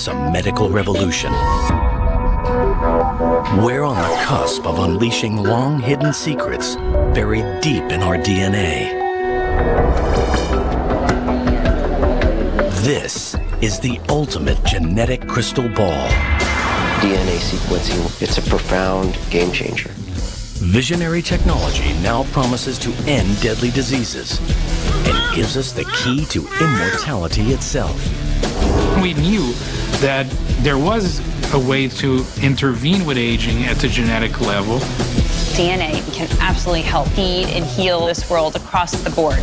represents a medical revolution. We're on the cusp of unleashing long-hidden secrets buried deep in our DNA. This is the ultimate genetic crystal ball. DNA sequencing, it's a profound game changer. Visionary technology now promises to end deadly diseases and gives us the key to immortality itself. We knew that there was a way to intervene with aging at the genetic level. DNA can absolutely help feed and heal this world across the board.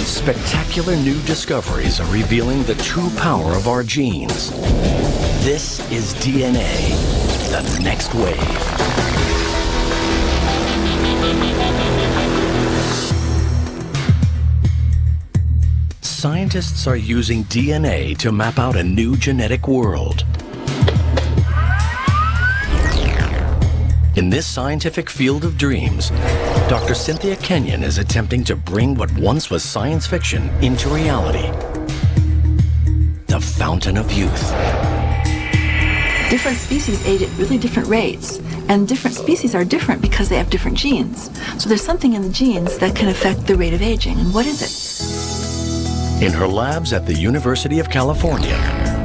Spectacular new discoveries are revealing the true power of our genes. This is DNA, the next wave. Scientists are using DNA to map out a new genetic world. In this scientific field of dreams, Dr. Cynthia Kenyon is attempting to bring what once was science fiction into reality. The Fountain of Youth. Different species age at really different rates, and different species are different because they have different genes. So there's something in the genes that can affect the rate of aging, and what is it? In her labs at the University of California,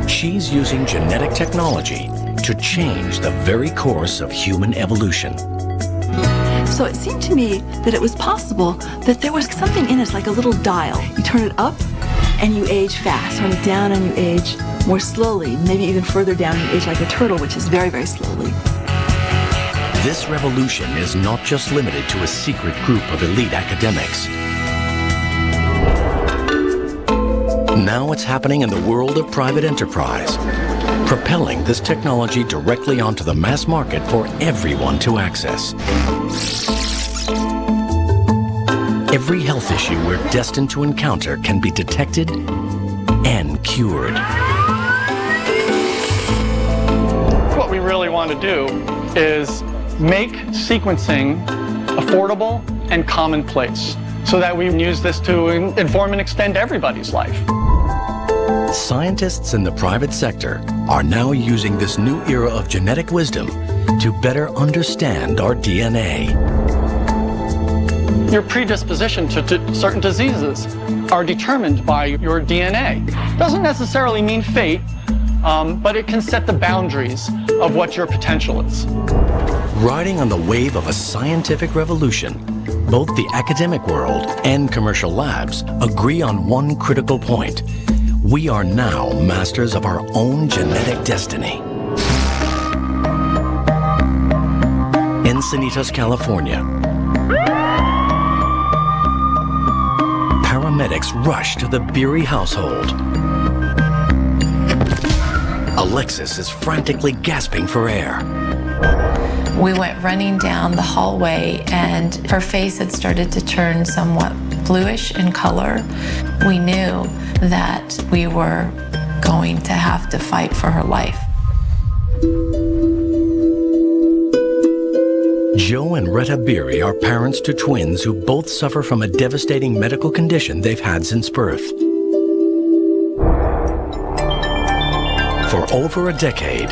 she's using genetic technology to change the very course of human evolution. So it seemed to me that it was possible that there was something in us like a little dial. You turn it up and you age fast, turn it down and you age more slowly, maybe even further down you age like a turtle, which is very, very slowly. This revolution is not just limited to a secret group of elite academics. Now it's happening in the world of private enterprise, propelling this technology directly onto the mass market for everyone to access. Every health issue we're destined to encounter can be detected and cured. What we really want to do is make sequencing affordable and commonplace so that we can use this to inform and extend everybody's life. Scientists in the private sector are now using this new era of genetic wisdom to better understand our DNA. Your predisposition to certain diseases are determined by your DNA. Doesn't necessarily mean fate, but it can set the boundaries of what your potential is. Riding on the wave of a scientific revolution, both the academic world and commercial labs agree on one critical point. We are now masters of our own genetic destiny. Encinitas, California. Paramedics rush to the Beery household. Alexis is frantically gasping for air. We went running down the hallway and her face had started to turn somewhat bluish in color. We knew that we were going to have to fight for her life. Joe and Retta Beery are parents to twins who both suffer from a devastating medical condition they've had since birth. For over a decade,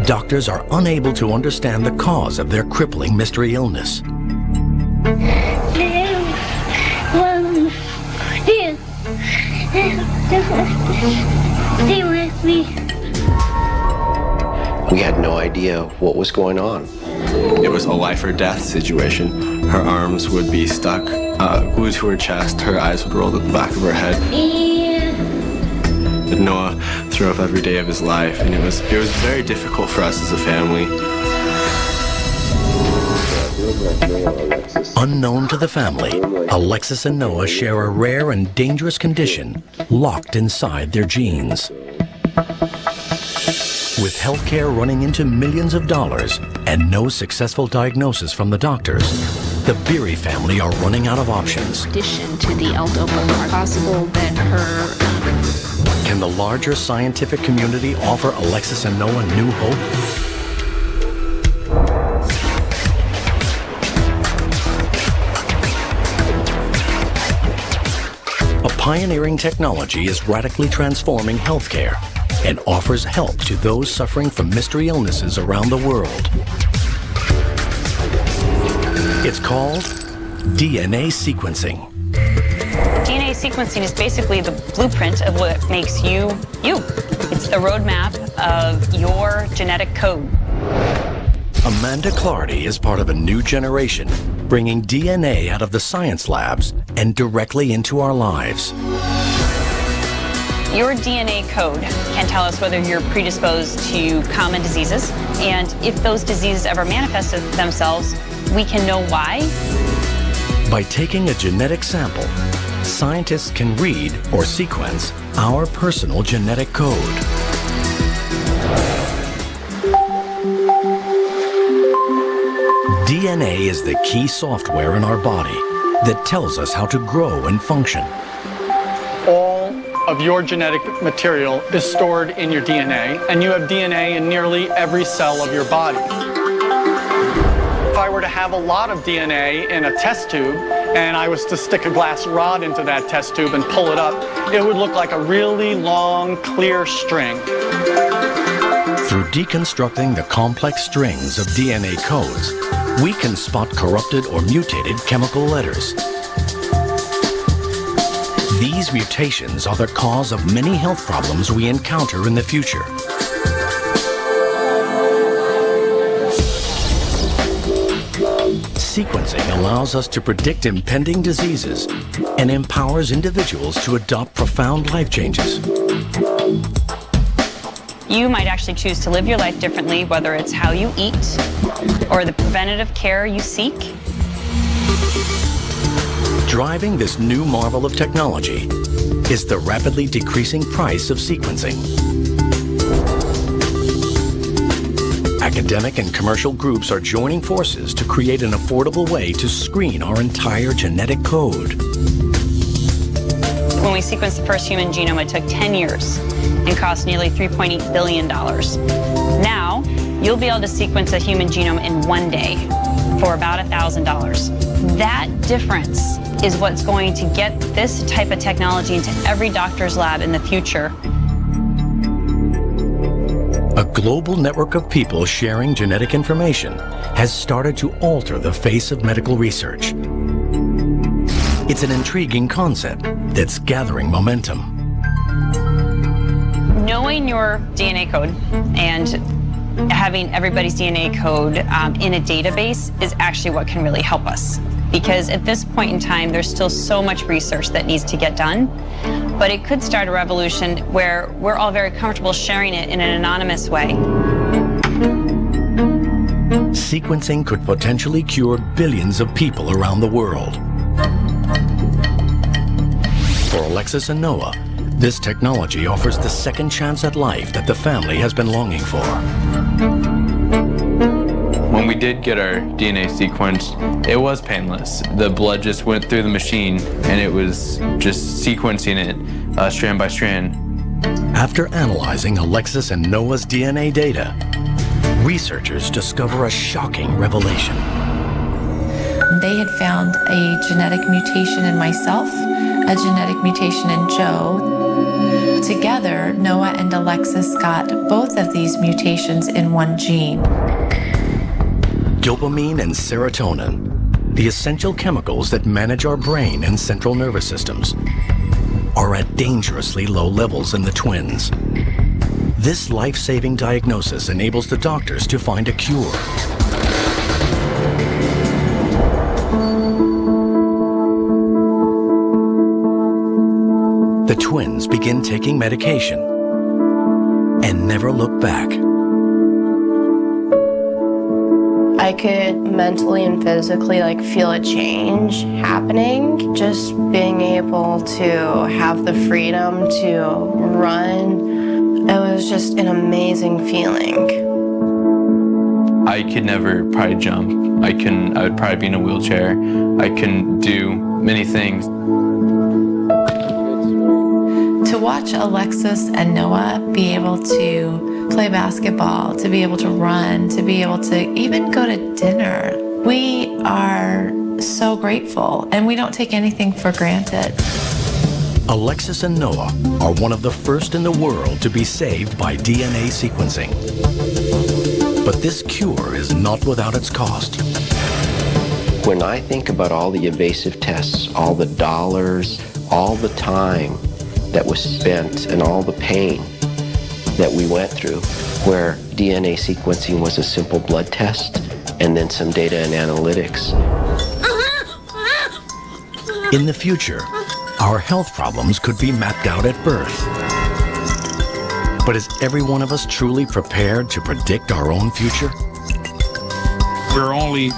doctors are unable to understand the cause of their crippling mystery illness. Stay with me. We had no idea what was going on. It was a life or death situation. Her arms would be stuck, glued to her chest, her eyes would roll to the back of her head. Noah threw up every day of his life, and it was very difficult for us as a family. Unknown to the family, Alexis and Noah share a rare and dangerous condition locked inside their genes. With healthcare running into millions of dollars and no successful diagnosis from the doctors, the Beery family are running out of options. In addition to the L-dopa, are possible that her... Can the larger scientific community offer Alexis and Noah new hope? A pioneering technology is radically transforming healthcare, and offers help to those suffering from mystery illnesses around the world. It's called DNA sequencing. DNA sequencing is basically the blueprint of what makes you, you. It's the roadmap of your genetic code. Amanda Clardy is part of a new generation, bringing DNA out of the science labs and directly into our lives. Your DNA code can tell us whether you're predisposed to common diseases, and if those diseases ever manifested themselves, we can know why. By taking a genetic sample, scientists can read or sequence our personal genetic code. DNA is the key software in our body that tells us how to grow and function. All of your genetic material is stored in your DNA, and you have DNA in nearly every cell of your body. If I were to have a lot of DNA in a test tube, and I was to stick a glass rod into that test tube and pull it up, it would look like a really long, clear string. Through deconstructing the complex strings of DNA codes, we can spot corrupted or mutated chemical letters. These mutations are the cause of many health problems we encounter in the future. Sequencing allows us to predict impending diseases and empowers individuals to adopt profound life changes. You might actually choose to live your life differently, whether it's how you eat or the preventative care you seek. Driving this new marvel of technology is the rapidly decreasing price of sequencing. Academic and commercial groups are joining forces to create an affordable way to screen our entire genetic code. When we sequenced the first human genome, it took 10 years and cost nearly $3.8 billion. Now, you'll be able to sequence a human genome in one day for about $1,000. That difference is what's going to get this type of technology into every doctor's lab in the future. A global network of people sharing genetic information has started to alter the face of medical research. It's an intriguing concept that's gathering momentum. Knowing your DNA code and having everybody's DNA code in a database is actually what can really help us. Because at this point in time, there's still so much research that needs to get done, but it could start a revolution where we're all very comfortable sharing it in an anonymous way. Sequencing could potentially cure billions of people around the world. For Alexis and Noah, this technology offers the second chance at life that the family has been longing for. When we did get our DNA sequenced, it was painless. The blood just went through the machine and it was just sequencing it strand by strand. After analyzing Alexis and Noah's DNA data, researchers discover a shocking revelation. They had found a genetic mutation in myself, a genetic mutation in Joe. Together, Noah and Alexis got both of these mutations in one gene. Dopamine and serotonin, the essential chemicals that manage our brain and central nervous systems, are at dangerously low levels in the twins. This life-saving diagnosis enables the doctors to find a cure. The twins begin taking medication and never look back. I could mentally and physically feel a change happening. Just being able to have the freedom to run, it was just an amazing feeling. I could never probably jump. I would probably be in a wheelchair. I couldn't do many things. To watch Alexis and Noah be able to play basketball, to be able to run, to be able to even go to dinner, we are so grateful and we don't take anything for granted. Alexis and Noah are one of the first in the world to be saved by DNA sequencing. But this cure is not without its cost. When I think about all the invasive tests, all the dollars, all the time that was spent, and all the pain that we went through, where DNA sequencing was a simple blood test and then some data and analytics. In the future, our health problems could be mapped out at birth. But is every one of us truly prepared to predict our own future? We're only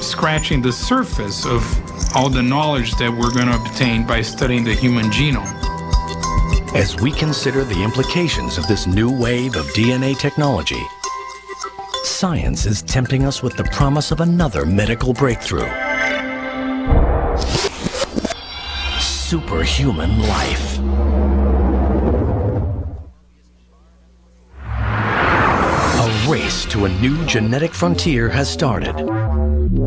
scratching the surface of all the knowledge that we're going to obtain by studying the human genome. As we consider the implications of this new wave of DNA technology, science is tempting us with the promise of another medical breakthrough. Superhuman life. A race to a new genetic frontier has started.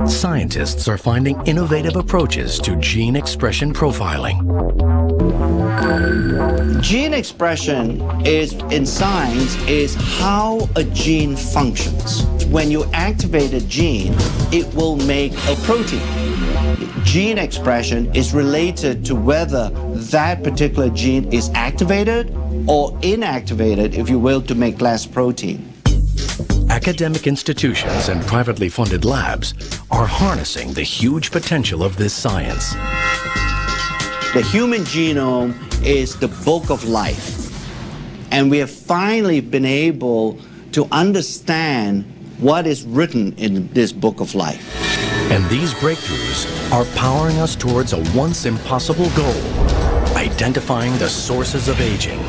Scientists are finding innovative approaches to gene expression profiling. Gene expression in science is how a gene functions. When you activate a gene, it will make a protein. Gene expression is related to whether that particular gene is activated or inactivated, if you will, to make less protein. Academic institutions and privately funded labs are harnessing the huge potential of this science. The human genome is the book of life, and we have finally been able to understand what is written in this book of life. And these breakthroughs are powering us towards a once impossible goal: identifying the sources of aging.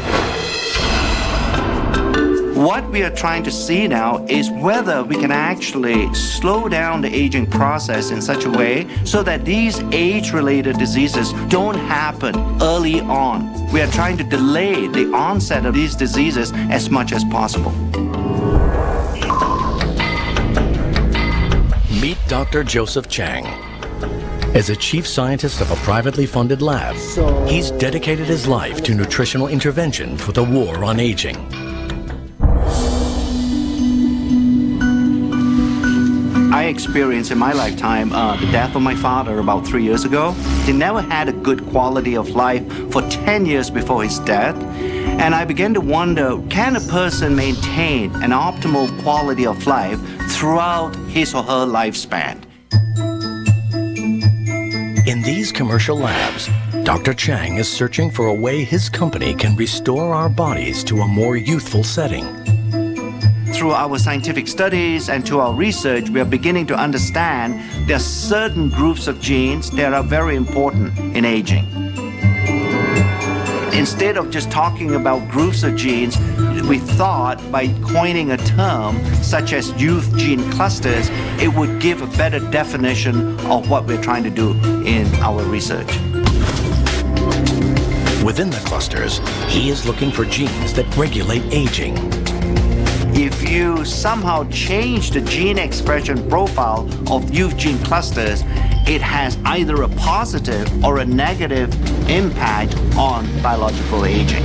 What we are trying to see now is whether we can actually slow down the aging process in such a way so that these age-related diseases don't happen early on. We are trying to delay the onset of these diseases as much as possible. Meet Dr. Joseph Chang. As a chief scientist of a privately funded lab, he's dedicated his life to nutritional intervention for the war on aging. I experienced in my lifetime the death of my father about 3 years ago. He never had a good quality of life for 10 years before his death. And I began to wonder, can a person maintain an optimal quality of life throughout his or her lifespan? In these commercial labs, Dr. Chang is searching for a way his company can restore our bodies to a more youthful setting. Through our scientific studies and to our research, we are beginning to understand there are certain groups of genes that are very important in aging. Instead of just talking about groups of genes, we thought by coining a term such as youth gene clusters, it would give a better definition of what we're trying to do in our research. Within the clusters, he is looking for genes that regulate aging. If you somehow change the gene expression profile of youth gene clusters, it has either a positive or a negative impact on biological aging.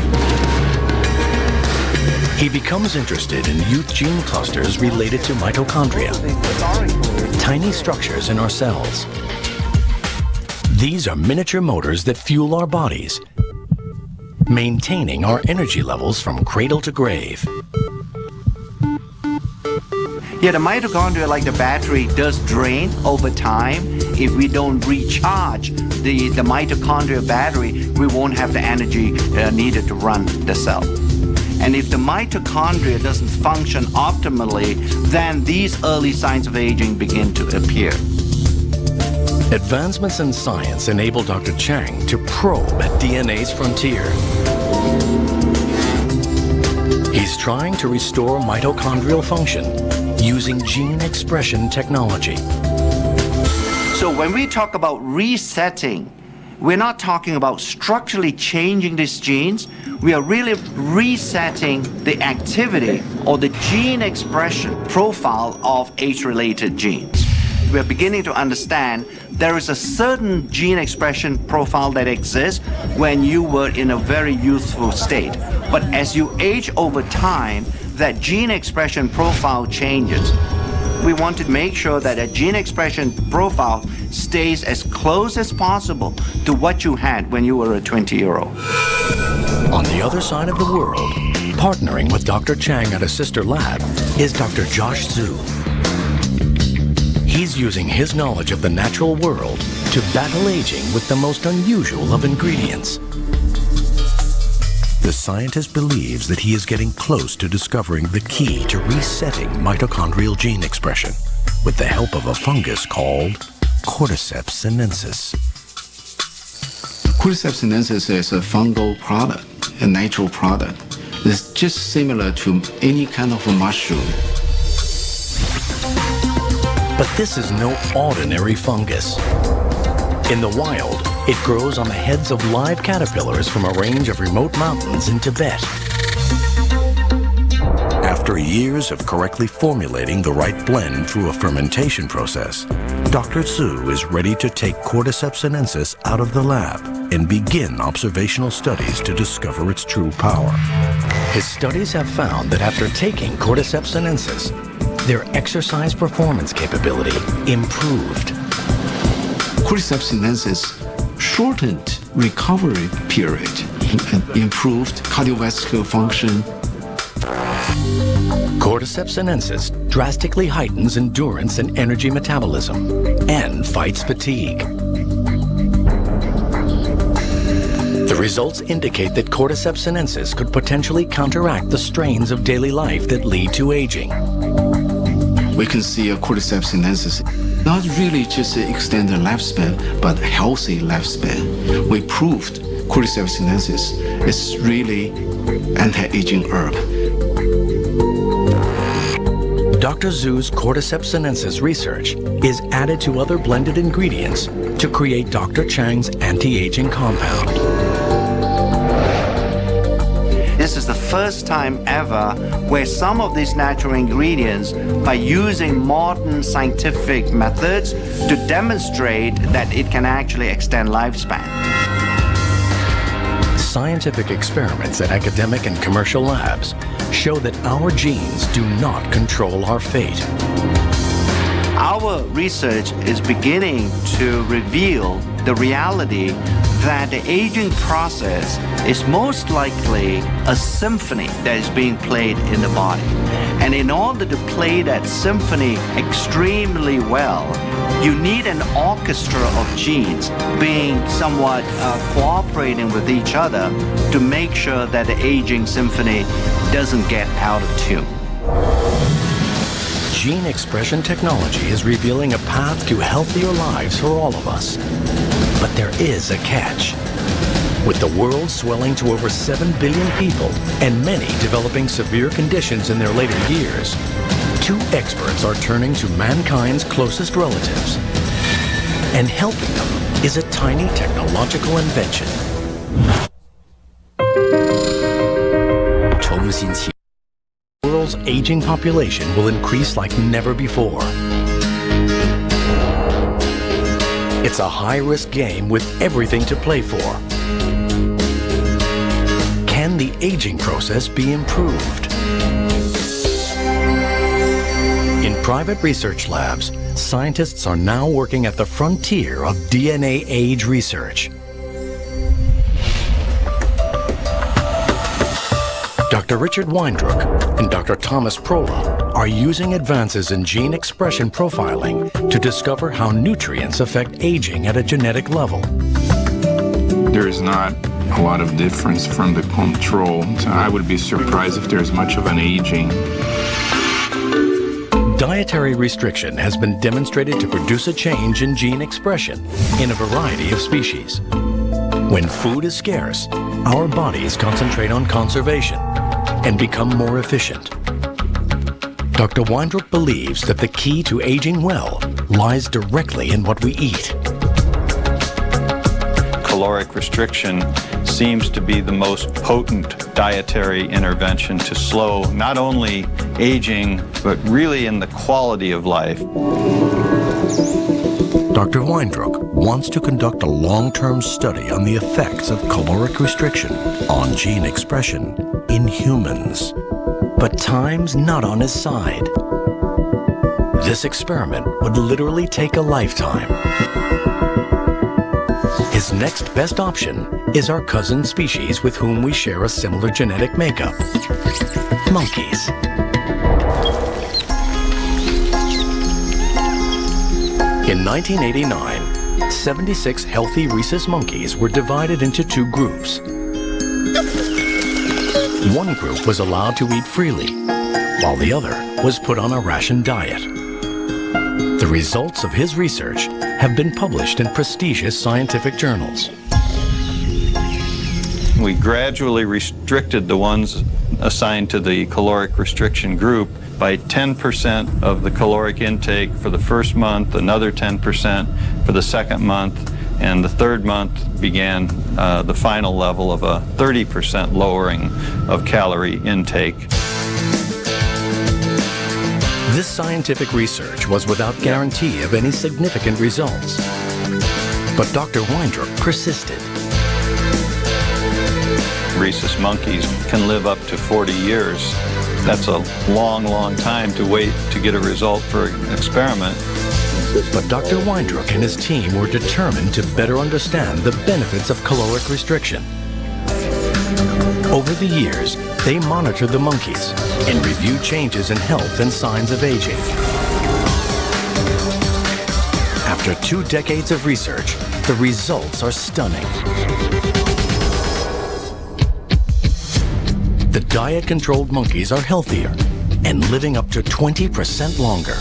He becomes interested in youth gene clusters related to mitochondria, tiny structures in our cells. These are miniature motors that fuel our bodies, maintaining our energy levels from cradle to grave. Yeah, the mitochondria, like the battery, does drain over time. If we don't recharge the mitochondria battery, we won't have the energy needed to run the cell. And if the mitochondria doesn't function optimally, then these early signs of aging begin to appear. Advancements in science enable Dr. Chang to probe at DNA's frontier. He's trying to restore mitochondrial function using gene expression technology. So when we talk about resetting, we're not talking about structurally changing these genes. We are really resetting the activity or the gene expression profile of age-related genes. We're beginning to understand there is a certain gene expression profile that exists when you were in a very youthful state. But as you age over time, that gene expression profile changes. We want to make sure that a gene expression profile stays as close as possible to what you had when you were a 20-year-old. On the other side of the world, partnering with Dr. Chang at a sister lab is Dr. Josh Zhu. He's using his knowledge of the natural world to battle aging with the most unusual of ingredients. The scientist believes that he is getting close to discovering the key to resetting mitochondrial gene expression with the help of a fungus called Cordyceps sinensis. Cordyceps sinensis is a fungal product, a natural product. It's just similar to any kind of a mushroom. But this is no ordinary fungus. In the wild, it grows on the heads of live caterpillars from a range of remote mountains in Tibet. After years of correctly formulating the right blend through a fermentation process, Dr. Zhu is ready to take Cordyceps sinensis out of the lab and begin observational studies to discover its true power. His studies have found that after taking Cordyceps sinensis, their exercise performance capability improved. Cordyceps sinensis shortened recovery period and improved cardiovascular function. Cordyceps sinensis drastically heightens endurance and energy metabolism and fights fatigue. The results indicate that Cordyceps sinensis could potentially counteract the strains of daily life that lead to aging. We can see a Cordyceps sinensis not really just extend the lifespan, but healthy lifespan. We proved Cordyceps sinensis is really anti-aging herb. Dr. Zhu's Cordyceps sinensis research is added to other blended ingredients to create Dr. Chang's anti-aging compound. This is the first time ever where some of these natural ingredients, by using modern scientific methods, to demonstrate that it can actually extend lifespan. Scientific experiments at academic and commercial labs show that our genes do not control our fate. Our research is beginning to reveal the reality that the aging process is most likely a symphony that is being played in the body. And in order to play that symphony extremely well, you need an orchestra of genes being somewhat cooperating with each other to make sure that the aging symphony doesn't get out of tune. Gene expression technology is revealing a path to healthier lives for all of us. But there is a catch. With the world swelling to over 7 billion people and many developing severe conditions in their later years, 2 experts are turning to mankind's closest relatives. And helping them is a tiny technological invention. The world's aging population will increase like never before. It's a high-risk game with everything to play for. Can the aging process be improved? In private research labs, scientists are now working at the frontier of DNA age research. Dr. Richard Weindruck and Dr. Thomas Prola are using advances in gene expression profiling to discover how nutrients affect aging at a genetic level. There is not a lot of difference from the control, so I would be surprised if there's much of an aging. Dietary restriction has been demonstrated to produce a change in gene expression in a variety of species. When food is scarce, our bodies concentrate on conservation and become more efficient. Dr. Weindruck believes that the key to aging well lies directly in what we eat. Caloric restriction seems to be the most potent dietary intervention to slow not only aging, but really in the quality of life. Dr. Weindruck wants to conduct a long-term study on the effects of caloric restriction on gene expression in humans. But time's not on his side. This experiment would literally take a lifetime. His next best option is our cousin species with whom we share a similar genetic makeup: monkeys. In 1989, 76 healthy rhesus monkeys were divided into two groups. One group was allowed to eat freely, while the other was put on a ration diet. The results of his research have been published in prestigious scientific journals. We gradually restricted the ones assigned to the caloric restriction group by 10% of the caloric intake for the first month, another 10% for the second month, and the third month began the final level of a 30% lowering of calorie intake. This scientific research was without guarantee of any significant results. But Dr. Weindruck persisted. Rhesus monkeys can live up to 40 years. That's a long, long time to wait to get a result for an experiment. But Dr. Weindruck and his team were determined to better understand the benefits of caloric restriction. Over the years, they monitored the monkeys and reviewed changes in health and signs of aging. After 2 decades of research, the results are stunning. The diet-controlled monkeys are healthier and living up to 20% longer.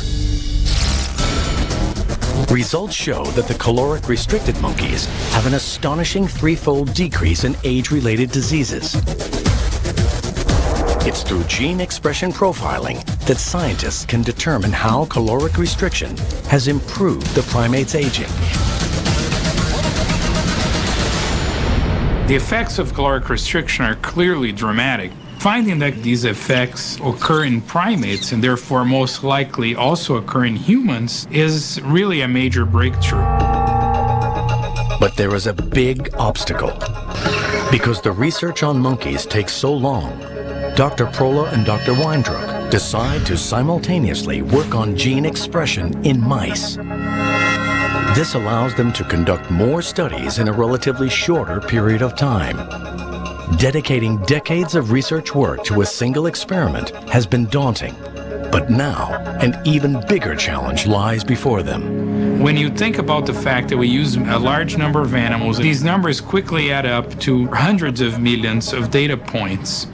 Results show that the caloric-restricted monkeys have an astonishing 3-fold decrease in age-related diseases. It's through gene expression profiling that scientists can determine how caloric restriction has improved the primate's aging. The effects of caloric restriction are clearly dramatic. Finding that these effects occur in primates and therefore most likely also occur in humans is really a major breakthrough. But there is a big obstacle. Because the research on monkeys takes so long, Dr. Prola and Dr. Weindruck decide to simultaneously work on gene expression in mice. This allows them to conduct more studies in a relatively shorter period of time. Dedicating decades of research work to a single experiment has been daunting, but now an even bigger challenge lies before them. When you think about the fact that we use a large number of animals, these numbers quickly add up to hundreds of millions of data points.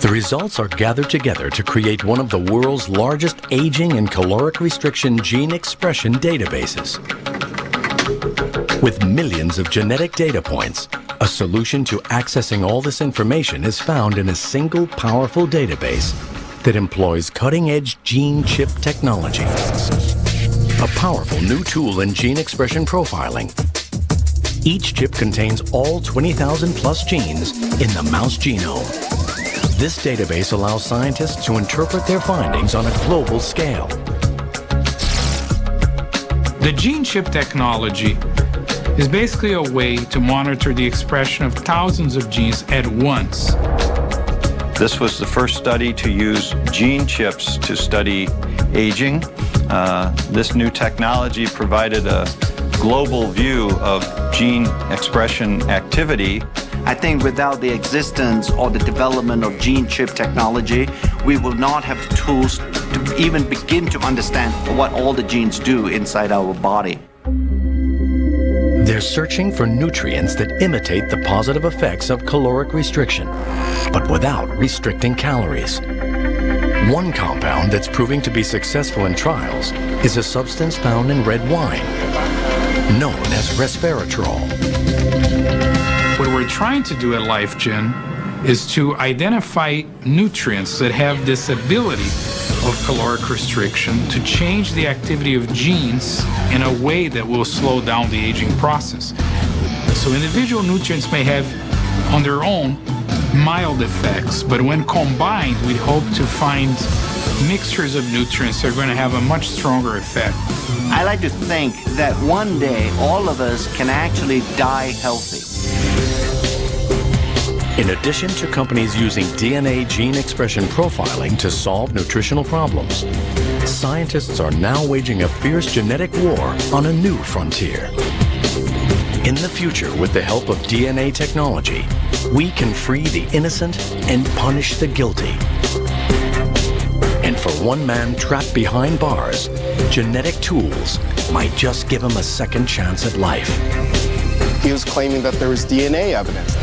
The results are gathered together to create one of the world's largest aging and caloric restriction gene expression databases. With millions of genetic data points, a solution to accessing all this information is found in a single powerful database that employs cutting-edge gene chip technology. A powerful new tool in gene expression profiling. Each chip contains all 20,000 plus genes in the mouse genome. This database allows scientists to interpret their findings on a global scale. The gene chip technology is basically a way to monitor the expression of thousands of genes at once. This was the first study to use gene chips to study aging. This new technology provided a global view of gene expression activity. I think without the existence or the development of gene chip technology, we will not have the tools to even begin to understand what all the genes do inside our body. They're searching for nutrients that imitate the positive effects of caloric restriction, but without restricting calories. One compound that's proving to be successful in trials is a substance found in red wine, known as resveratrol. What we're trying to do at LifeGen is to identify nutrients that have this ability of caloric restriction to change the activity of genes in a way that will slow down the aging process. So individual nutrients may have on their own mild effects, but when combined, we hope to find mixtures of nutrients are going to have a much stronger effect. I like to think that one day all of us can actually die healthy. In addition to companies using DNA gene expression profiling to solve nutritional problems, scientists are now waging a fierce genetic war on a new frontier. In the future, with the help of DNA technology, we can free the innocent and punish the guilty. And for one man trapped behind bars, genetic tools might just give him a second chance at life. He was claiming that there was DNA evidence.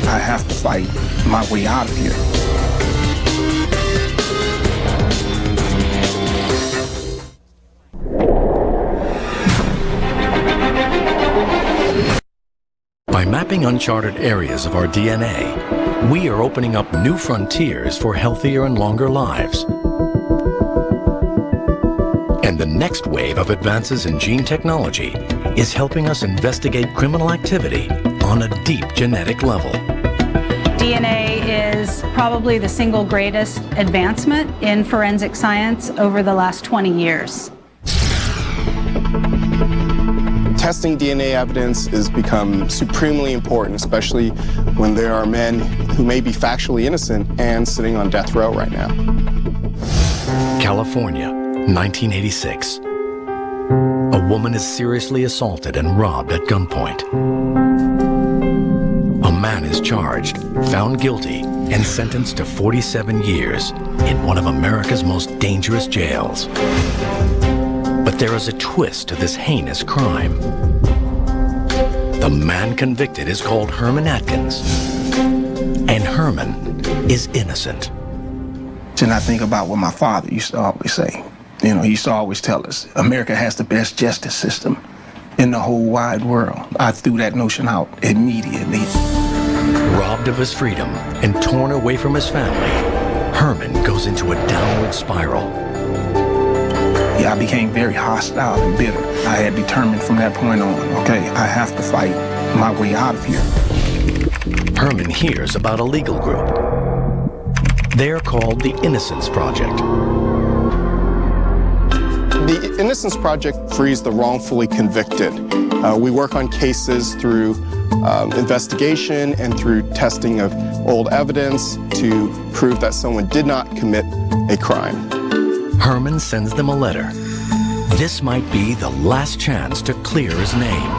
I have to fight my way out of here. By mapping uncharted areas of our DNA, we are opening up new frontiers for healthier and longer lives. And the next wave of advances in gene technology is helping us investigate criminal activity on a deep genetic level. DNA is probably the single greatest advancement in forensic science over the last 20 years. Testing DNA evidence has become supremely important, especially when there are men who may be factually innocent and sitting on death row right now. California, 1986. A woman is seriously assaulted and robbed at gunpoint. A man is charged, found guilty, and sentenced to 47 years in one of America's most dangerous jails. But there is a twist to this heinous crime. The man convicted is called Herman Atkins, and Herman is innocent. And I think about what my father used to always say. You know, he used to always tell us, America has the best justice system in the whole wide world. I threw that notion out immediately. Robbed of his freedom and torn away from his family, Herman goes into a downward spiral. Yeah, I became very hostile and bitter. I had determined from that point on, okay, I have to fight my way out of here. Herman hears about a legal group. They're called the Innocence Project. The Innocence Project frees the wrongfully convicted. We work on cases through investigation and through testing of old evidence to prove that someone did not commit a crime. Herman sends them a letter. This might be the last chance to clear his name.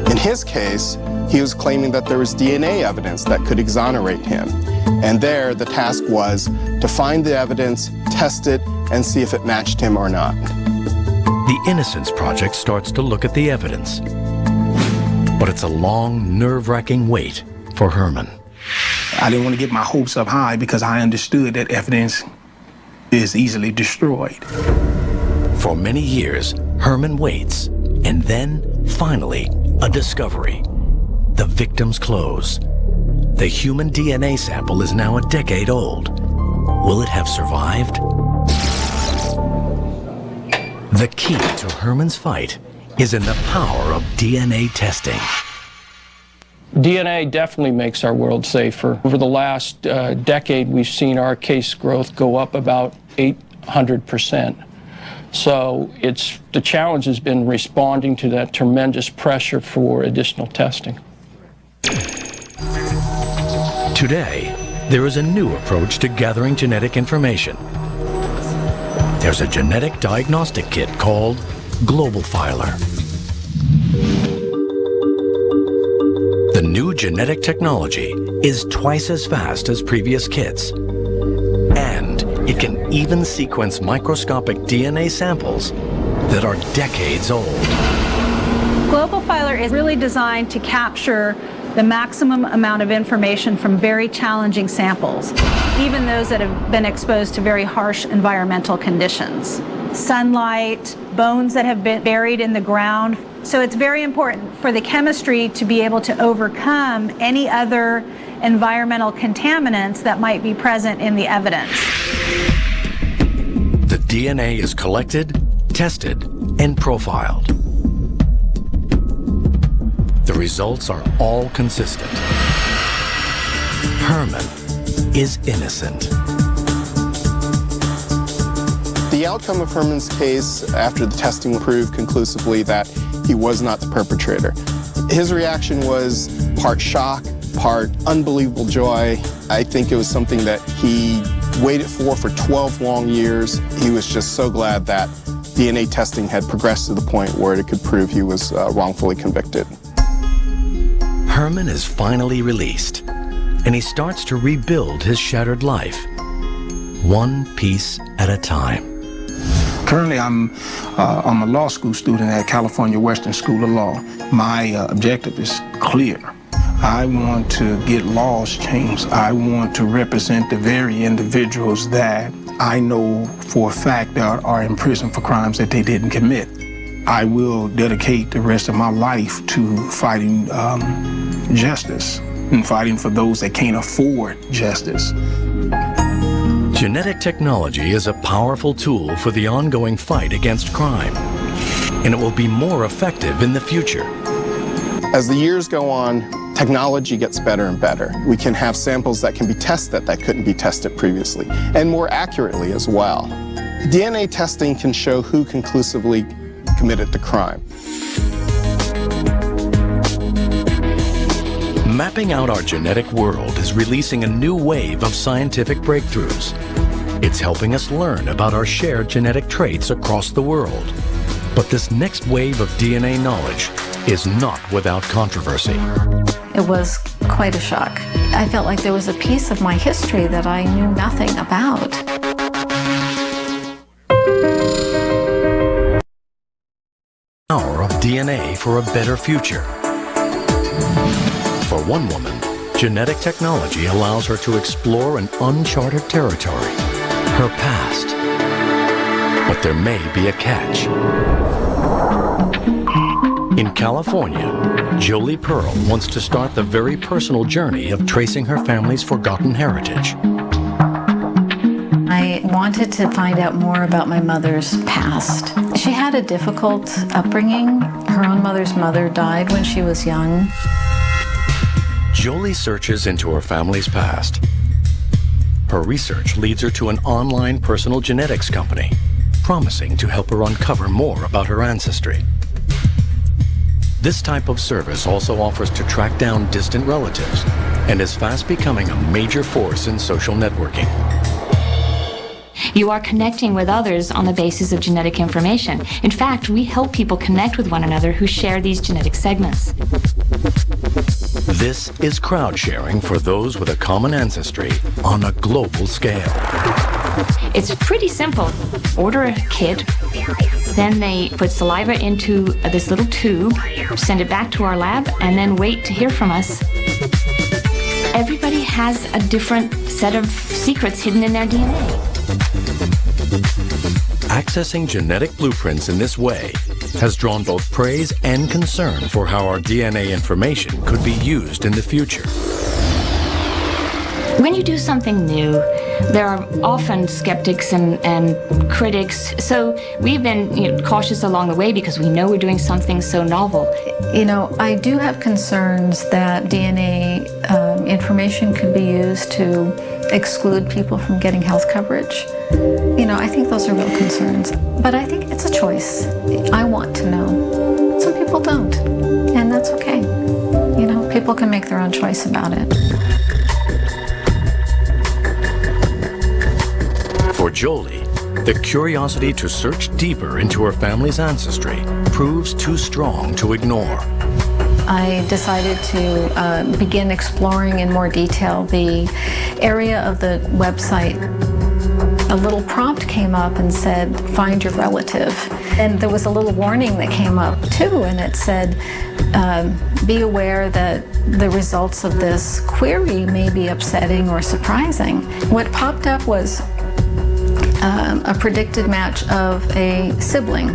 In his case, he was claiming that there was DNA evidence that could exonerate him. And there, the task was to find the evidence, test it, and see if it matched him or not. The Innocence Project starts to look at the evidence. But it's a long, nerve-wracking wait for Herman. I didn't want to get my hopes up high because I understood that evidence is easily destroyed. For many years, Herman waits, and then, finally, a discovery. The victim's clothes. The human DNA sample is now a decade old. Will it have survived? The key to Herman's fight is in the power of DNA testing. DNA definitely makes our world safer. Over the last decade, we've seen our case growth go up about 800%. So the challenge has been responding to that tremendous pressure for additional testing. Today, there is a new approach to gathering genetic information. There's a genetic diagnostic kit called Global Filer. The new genetic technology is twice as fast as previous kits. And it can even sequence microscopic DNA samples that are decades old. Global Filer is really designed to capture the maximum amount of information from very challenging samples, even those that have been exposed to very harsh environmental conditions. Sunlight, bones that have been buried in the ground. So it's very important for the chemistry to be able to overcome any other environmental contaminants that might be present in the evidence. The DNA is collected, tested, and profiled. The results are all consistent. Herman is innocent. The outcome of Herman's case after the testing proved conclusively that he was not the perpetrator. His reaction was part shock, part unbelievable joy. I think it was something that he waited for 12 long years. He was just so glad that DNA testing had progressed to the point where it could prove he was wrongfully convicted. Herman is finally released, and he starts to rebuild his shattered life, one piece at a time. Currently, I'm a law school student at California Western School of Law. My objective is clear. I want to get laws changed. I want to represent the very individuals that I know for a fact that are in prison for crimes that they didn't commit. I will dedicate the rest of my life to fighting justice and fighting for those that can't afford justice. Genetic technology is a powerful tool for the ongoing fight against crime, and it will be more effective in the future. As the years go on, technology gets better and better. We can have samples that can be tested that couldn't be tested previously, and more accurately as well. DNA testing can show who conclusively committed the crime. Mapping out our genetic world is releasing a new wave of scientific breakthroughs. It's helping us learn about our shared genetic traits across the world. But this next wave of DNA knowledge is not without controversy. It was quite a shock. I felt like there was a piece of my history that I knew nothing about. Power of DNA for a better future. For one woman, genetic technology allows her to explore an uncharted territory, her past. But there may be a catch. In California, Jolie Pearl wants to start the very personal journey of tracing her family's forgotten heritage. I wanted to find out more about my mother's past. She had a difficult upbringing. Her own mother's mother died when she was young. Jolie searches into her family's past. Her research leads her to an online personal genetics company, promising to help her uncover more about her ancestry. This type of service also offers to track down distant relatives and is fast becoming a major force in social networking. You are connecting with others on the basis of genetic information. In fact, we help people connect with one another who share these genetic segments. This is crowd sharing for those with a common ancestry on a global scale. It's pretty simple. Order a kit, then they put saliva into this little tube, send it back to our lab, and then wait to hear from us. Everybody has a different set of secrets hidden in their DNA. Accessing genetic blueprints in this way has drawn both praise and concern for how our DNA information could be used in the future. When you do something new, there are often skeptics and critics, so we've been cautious along the way because we know we're doing something so novel. You know, I do have concerns that DNA information could be used to exclude people from getting health coverage. You know, I think those are real concerns. But I think it's a choice. I want to know. Some people don't, and that's okay. You know, people can make their own choice about it. For Jolie, the curiosity to search deeper into her family's ancestry proves too strong to ignore. I decided to begin exploring in more detail the area of the website. A little prompt came up and said, find your relative. And there was a little warning that came up too, and it said, be aware that the results of this query may be upsetting or surprising. What popped up was a predicted match of a sibling.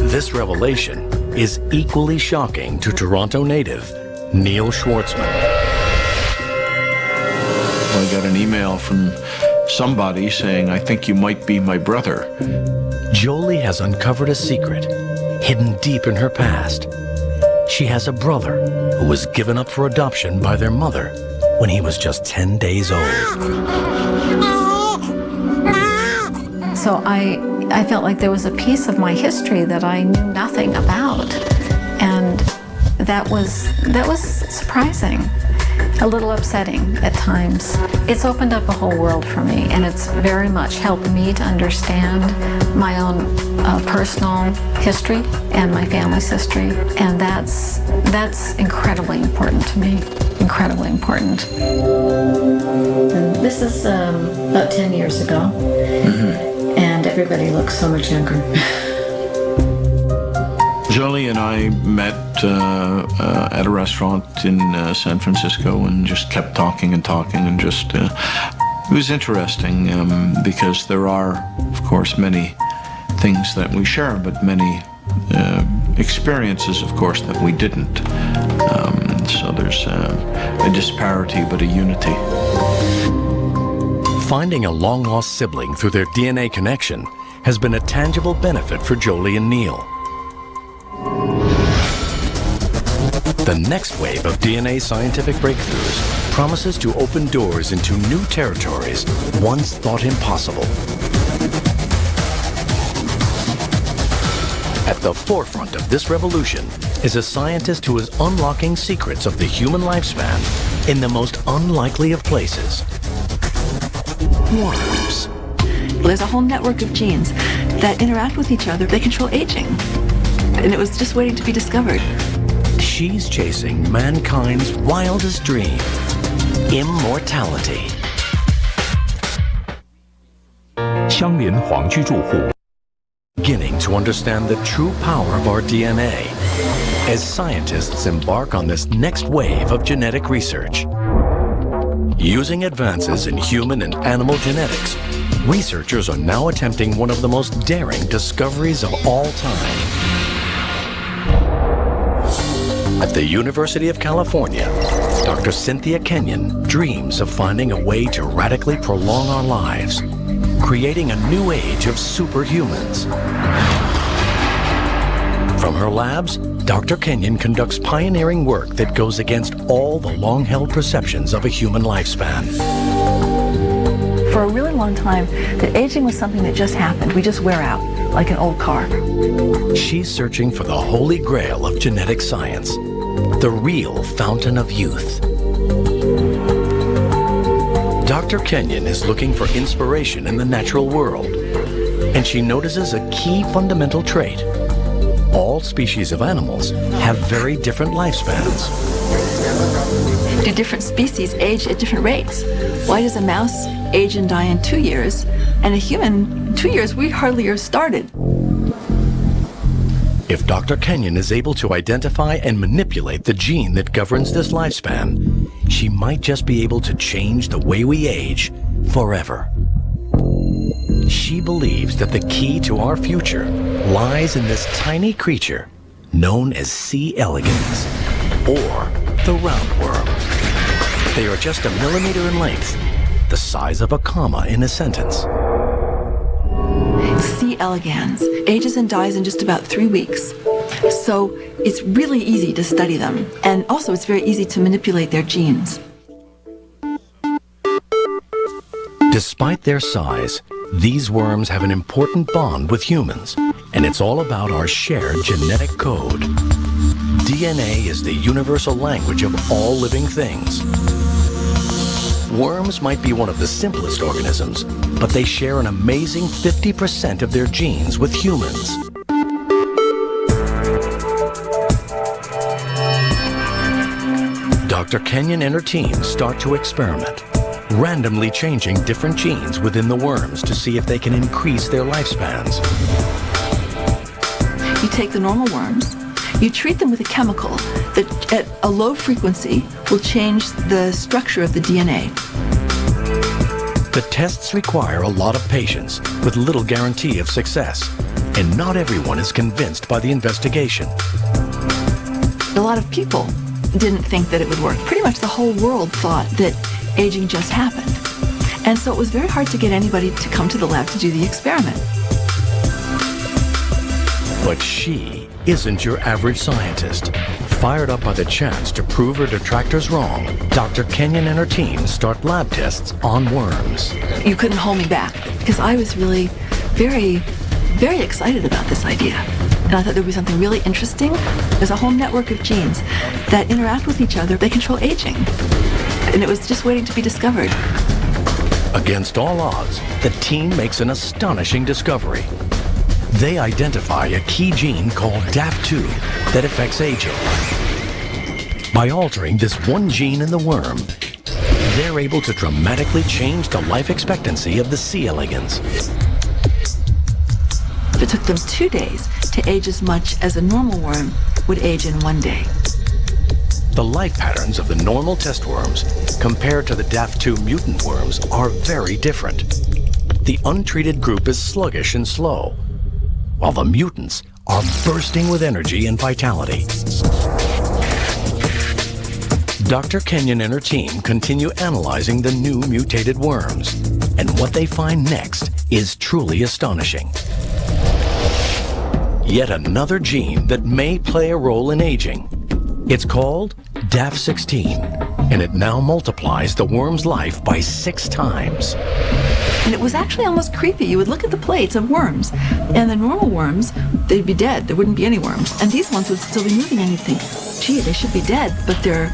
This revelation is equally shocking to Toronto native Neil Schwartzman. I got an email from somebody saying, I think you might be my brother. Jolie has uncovered a secret hidden deep in her past. She has a brother who was given up for adoption by their mother when he was just 10 days old. So I felt like there was a piece of my history that I knew nothing about. And that was surprising, a little upsetting at times. It's opened up a whole world for me, and it's very much helped me to understand my own personal history and my family's history, and that's incredibly important to me, incredibly important. This is about 10 years ago, and everybody looks so much younger. Jolie and I met at a restaurant in San Francisco and just kept talking and talking and just, it was interesting because there are, of course, many things that we share, but many experiences, of course, that we didn't. So there's a disparity, but a unity. Finding a long-lost sibling through their DNA connection has been a tangible benefit for Jolie and Neil. The next wave of DNA scientific breakthroughs promises to open doors into new territories once thought impossible. At the forefront of this revolution is a scientist who is unlocking secrets of the human lifespan in the most unlikely of places. Worms. There's a whole network of genes that interact with each other. They control aging. And it was just waiting to be discovered. She's chasing mankind's wildest dream, immortality. 相连黄居住户 Beginning to understand the true power of our DNA as scientists embark on this next wave of genetic research. Using advances in human and animal genetics, researchers are now attempting one of the most daring discoveries of all time. At the University of California, Dr. Cynthia Kenyon dreams of finding a way to radically prolong our lives, creating a new age of superhumans. From her labs, Dr. Kenyon conducts pioneering work that goes against all the long-held perceptions of a human lifespan. For a really long time, that aging was something that just happened. We just wear out, like an old car. She's searching for the holy grail of genetic science, the real fountain of youth. Dr. Kenyon is looking for inspiration in the natural world, and she notices a key fundamental trait. All species of animals have very different lifespans. Do different species age at different rates? Why does a mouse age and die in 2 years, and a human, 2 years, we hardly are started? If Dr. Kenyon is able to identify and manipulate the gene that governs this lifespan, she might just be able to change the way we age forever. She believes that the key to our future lies in this tiny creature known as C. elegans, or the roundworm. They are just a millimeter in length, the size of a comma in a sentence. C. elegans ages and dies in just about 3 weeks. So it's really easy to study them. And also it's very easy to manipulate their genes. Despite their size, these worms have an important bond with humans, and it's all about our shared genetic code. DNA is the universal language of all living things. Worms might be one of the simplest organisms, but they share an amazing 50% of their genes with humans. Dr. Kenyon and her team start to experiment, randomly changing different genes within the worms to see if they can increase their lifespans. You take the normal worms, you treat them with a chemical that at a low frequency will change the structure of the DNA. The tests require a lot of patience with little guarantee of success, and not everyone is convinced by the investigation. A lot of people didn't think that it would work. Pretty much the whole world thought that aging just happened. And so it was very hard to get anybody to come to the lab to do the experiment. But she isn't your average scientist. Fired up by the chance to prove her detractors wrong, Dr. Kenyon and her team start lab tests on worms. You couldn't hold me back because I was really very, very excited about this idea. And I thought there would be something really interesting. There's a whole network of genes that interact with each other. They control aging. And it was just waiting to be discovered. Against all odds, the team makes an astonishing discovery. They identify a key gene called DAF2 that affects aging. By altering this one gene in the worm, they're able to dramatically change the life expectancy of the C. elegans. It took them 2 days to age as much as a normal worm would age in 1 day. The life patterns of the normal test worms compared to the DAF2 mutant worms are very different. The untreated group is sluggish and slow, while the mutants are bursting with energy and vitality. Dr. Kenyon and her team continue analyzing the new mutated worms, and what they find next is truly astonishing. Yet another gene that may play a role in aging. It's called DAF16, and it now multiplies the worm's life by 6 times. And it was actually almost creepy. You would look at the plates of worms, and the normal worms, they'd be dead. There wouldn't be any worms. And these ones would still be moving, and you'd think, gee, they should be dead, but they're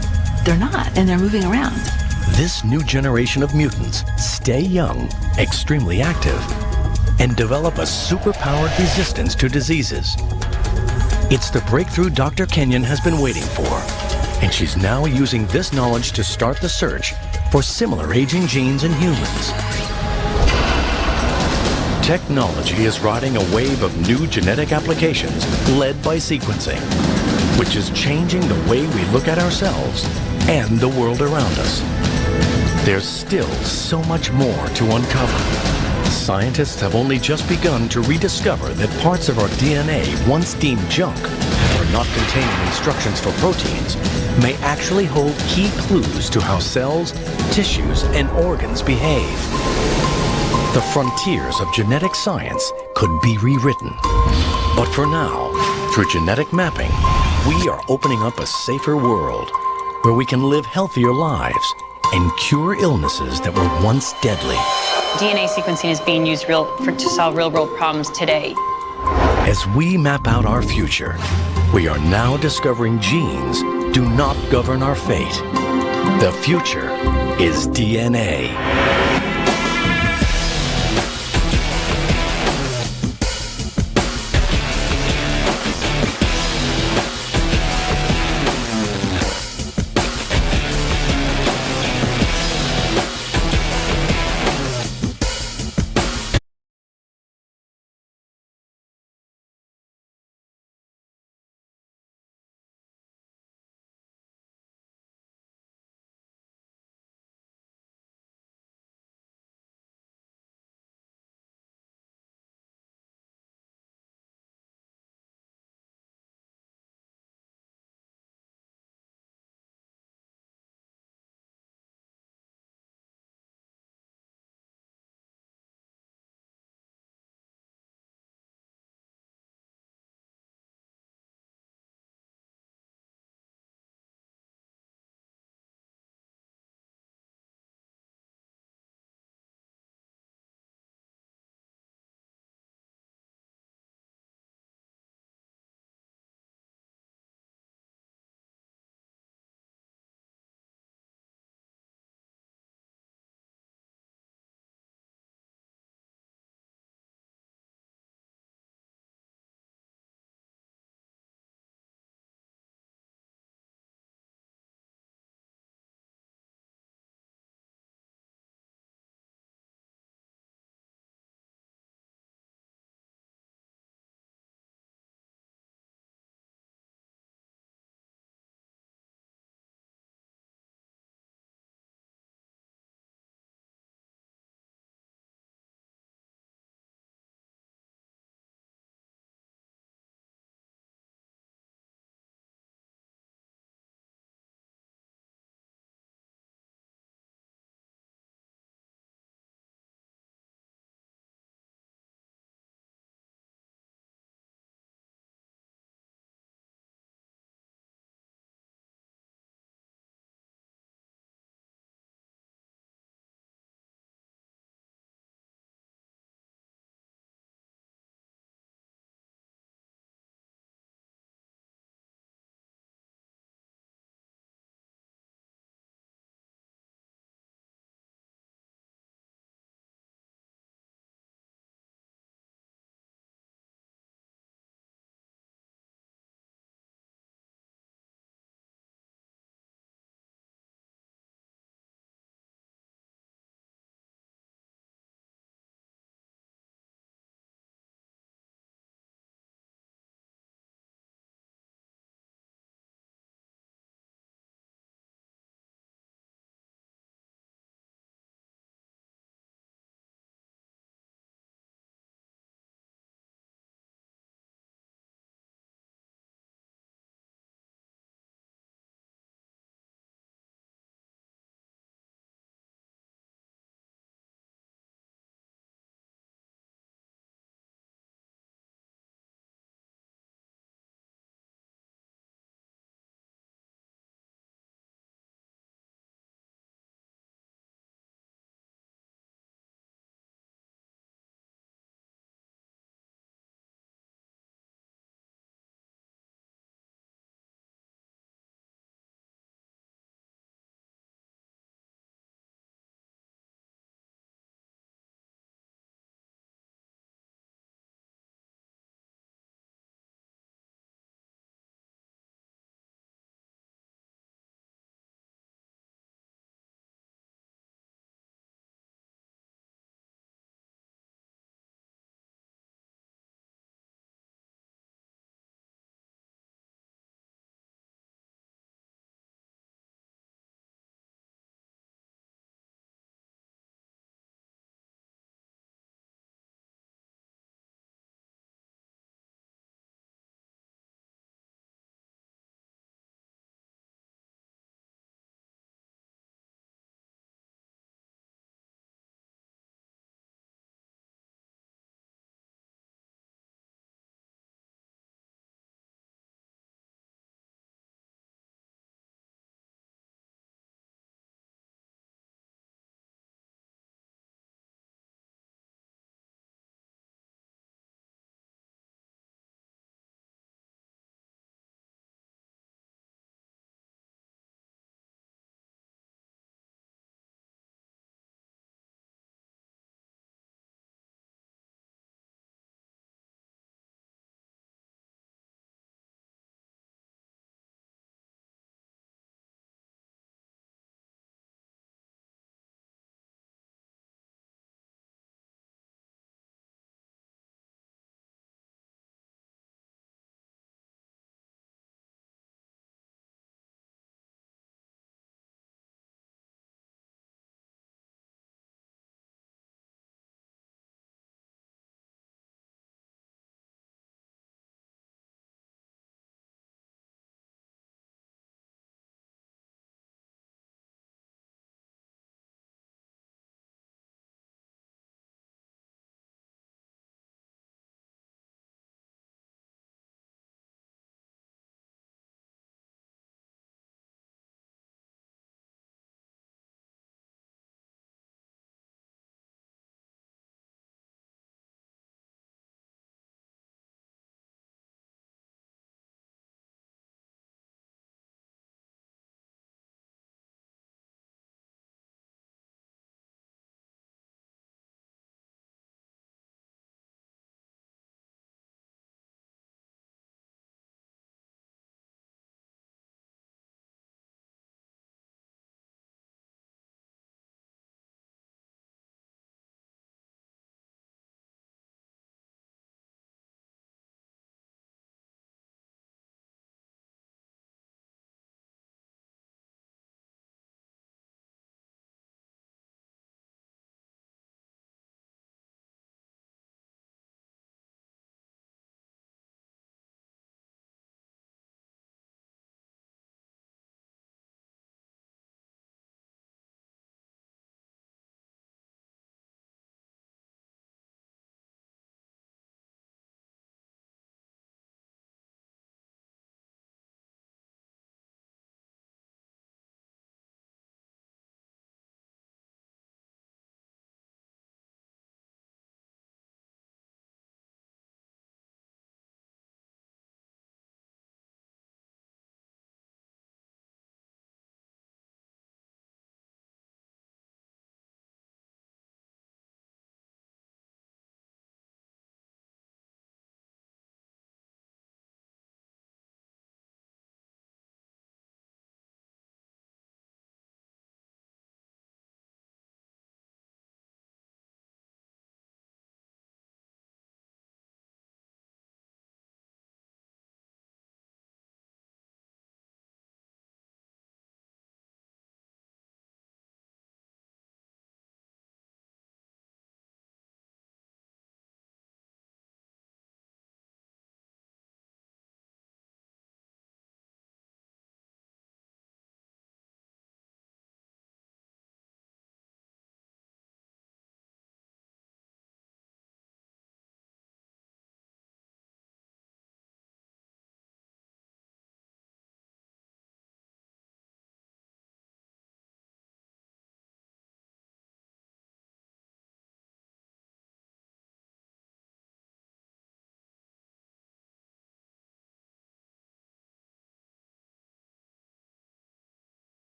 not, and they're moving around. This new generation of mutants stay young, extremely active, and develop a superpowered resistance to diseases. It's the breakthrough Dr. Kenyon has been waiting for, and she's now using this knowledge to start the search for similar aging genes in humans. Technology is riding a wave of new genetic applications led by sequencing, which is changing the way we look at ourselves and the world around us. There's still so much more to uncover. Scientists have only just begun to rediscover that parts of our DNA once deemed junk, or not containing instructions for proteins, may actually hold key clues to how cells, tissues, and organs behave. The frontiers of genetic science could be rewritten. But for now, through genetic mapping, we are opening up a safer world where we can live healthier lives and cure illnesses that were once deadly. DNA sequencing is being used to solve real-world problems today. As we map out our future, we are now discovering genes do not govern our fate. The future is DNA.